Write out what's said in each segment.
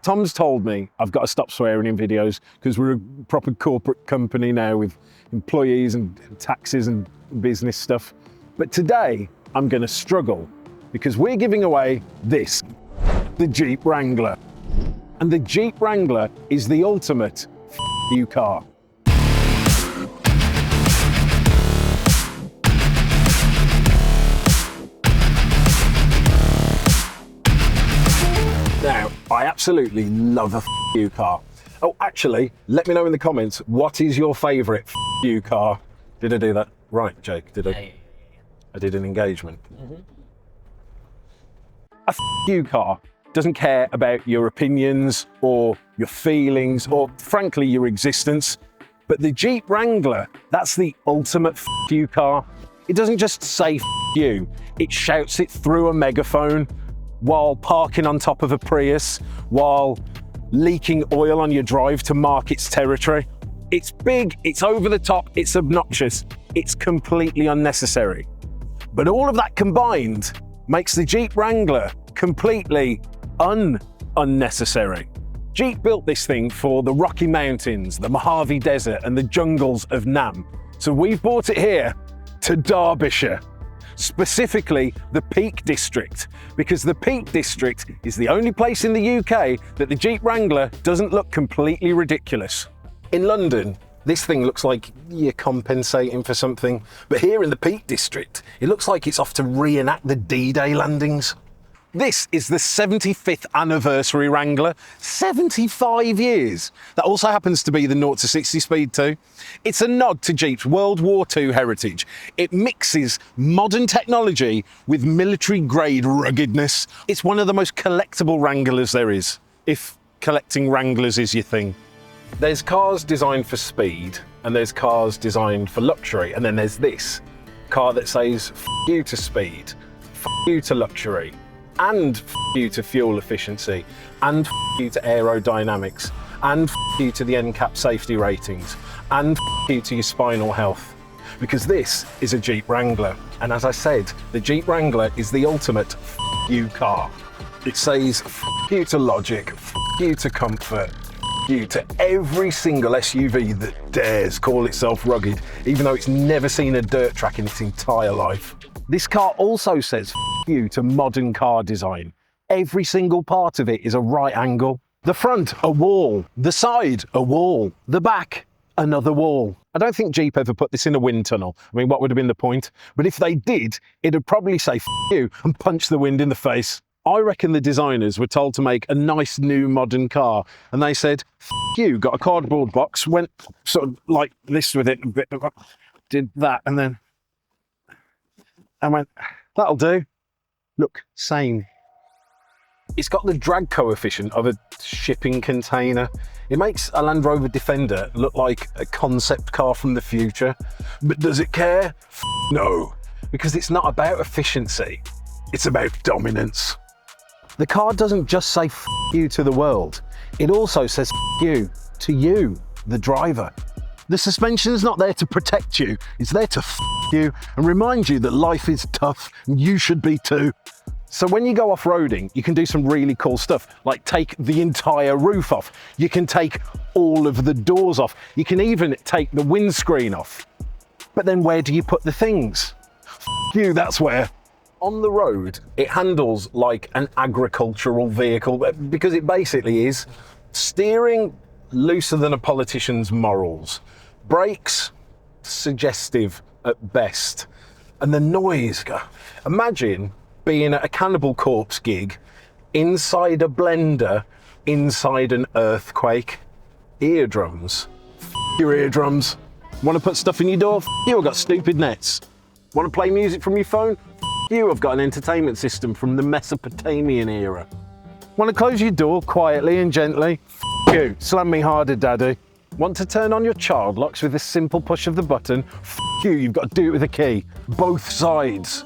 Tom's told me I've got to stop swearing in videos because we're a proper corporate company now with employees and taxes and business stuff. But today I'm going to struggle because we're giving away this, the Jeep Wrangler. And the Jeep Wrangler is the ultimate you car. Now, I absolutely love a you car. Oh, actually, let me know in the comments, what is your favourite you car? Did I do that right, Jake? Did I? Yeah. I did an engagement. A you car doesn't care about your opinions or your feelings or, frankly, your existence. But the Jeep Wrangler, that's the ultimate you car. It doesn't just say you, it shouts it through a megaphone while parking on top of a Prius, while leaking oil on your drive to mark its territory. It's big, it's over the top, it's obnoxious, it's completely unnecessary. But all of that combined makes the Jeep Wrangler completely unnecessary. Jeep built this thing for the Rocky Mountains, the Mojave Desert, and the jungles of Nam. So we've brought it here to Derbyshire, specifically the Peak District, because the Peak District is the only place in the UK that the Jeep Wrangler doesn't look completely ridiculous. In London, this thing looks like you're compensating for something, but here in the Peak District, it looks like it's off to reenact the D-Day landings. This is the 75th Anniversary Wrangler, 75 years. That also happens to be the 0 to 60 speed too. It's a nod to Jeep's World War II heritage. It mixes modern technology with military-grade ruggedness. It's one of the most collectible Wranglers there is, if collecting Wranglers is your thing. There's cars designed for speed, and there's cars designed for luxury, and then there's this car that says, F you to speed, F you to luxury, and F you to fuel efficiency, and F you to aerodynamics, and F you to the NCAP safety ratings, and F you to your spinal health. Because this is a Jeep Wrangler, and as I said, the Jeep Wrangler is the ultimate F you car. It says F you to logic, F you to comfort, F you to every single SUV that dares call itself rugged, even though it's never seen a dirt track in its entire life. This car also says F you to modern car design. Every single part of it is a right angle. The front, a wall. The side, a wall. The back, another wall. I don't think Jeep ever put this in a wind tunnel. I mean, what would have been the point? But if they did, it'd probably say F you and punch the wind in the face. I reckon the designers were told to make a nice new modern car, and they said, F you, got a cardboard box, went sort of like this with it, a bit, did that, and then I went, that'll do. Look sane. It's got the drag coefficient of a shipping container. It makes a Land Rover Defender look like a concept car from the future. But does it care? No, because it's not about efficiency. It's about dominance. The car doesn't just say F you to the world. It also says F you to you, the driver. The suspension's not there to protect you, it's there to F you and remind you that life is tough and you should be too. So when you go off-roading, you can do some really cool stuff, like take the entire roof off. You can take all of the doors off. You can even take the windscreen off. But then where do you put the things? F you, that's where. On the road, it handles like an agricultural vehicle because it basically is. Steering, looser than a politician's morals. Brakes, suggestive at best. And the noise, imagine being at a Cannibal Corpse gig, inside a blender, inside an earthquake. Eardrums. F your eardrums. Want to put stuff in your door? F you, I've got stupid nets. Want to play music from your phone? F you, I've got an entertainment system from the Mesopotamian era. Want to close your door quietly and gently? F you, slam me harder, daddy. Want to turn on your child locks with a simple push of the button? F you, you've got to do it with a key. Both sides.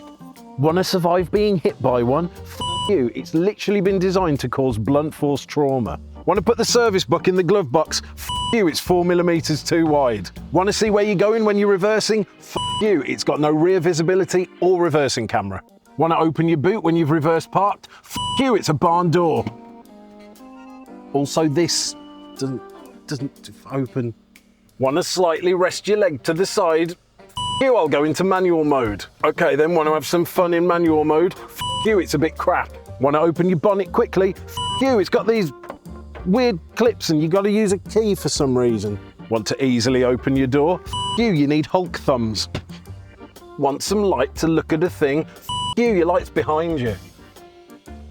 Want to survive being hit by one? F you, it's literally been designed to cause blunt force trauma. Want to put the service book in the glove box? F you, it's 4mm too wide. Want to see where you're going when you're reversing? F you, it's got no rear visibility or reversing camera. Want to open your boot when you've reverse parked? F you, it's a barn door. Also, this doesn't open. Want to slightly rest your leg to the side? You, I'll go into manual mode. Okay, then want to have some fun in manual mode? You, it's a bit crap. Want to open your bonnet quickly? You, it's got these weird clips and you got to use a key for some reason. Want to easily open your door? You need Hulk thumbs. Want some light to look at a thing? You, your light's behind you.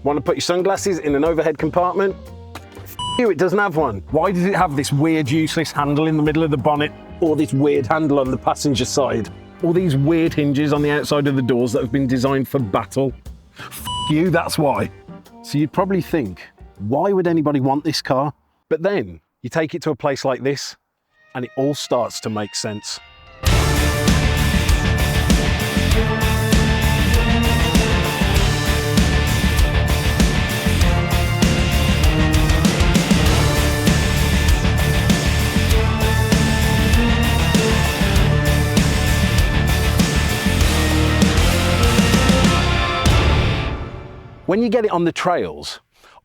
Want to put your sunglasses in an overhead compartment? You, it doesn't have one. Why does it have this weird useless handle in the middle of the bonnet? Or this weird handle on the passenger side? Or these weird hinges on the outside of the doors that have been designed for battle? You, that's why. So you'd probably think, why would anybody want this car? But then you take it to a place like this and it all starts to make sense. When you get it on the trails,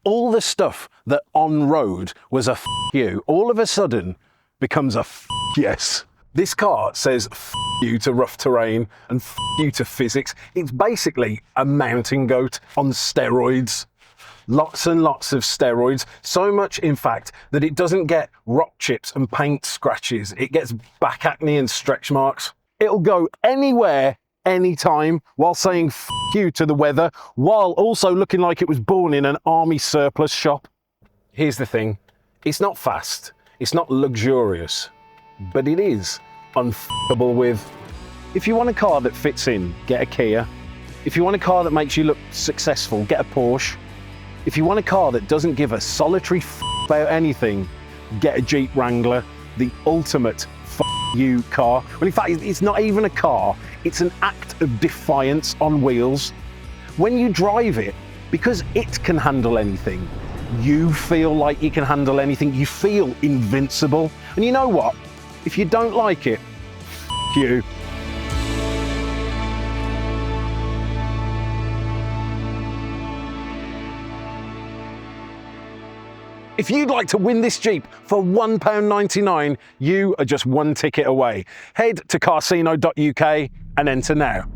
all the stuff that on road was a f you, all of a sudden becomes a f yes. This car says f you to rough terrain and f you to physics. It's basically a mountain goat on steroids. Lots and lots of steroids. So much, in fact, that it doesn't get rock chips and paint scratches. It gets back acne and stretch marks. It'll go anywhere, anytime, while saying f you to the weather, while also looking like it was born in an army surplus shop. Here's the thing, it's not fast, it's not luxurious, but it is unfuckable with. If you want a car that fits in, get a Kia. If you want a car that makes you look successful, get a Porsche. If you want a car that doesn't give a solitary f about anything, get a Jeep Wrangler, the ultimate you car. Well, in fact, it's not even a car, it's an act of defiance on wheels. When you drive it, because it can handle anything, you feel like you can handle anything, you feel invincible. And you know what? If you don't like it, f you. If you'd like to win this Jeep for £1.99, you are just one ticket away. Head to carsino.uk and enter now.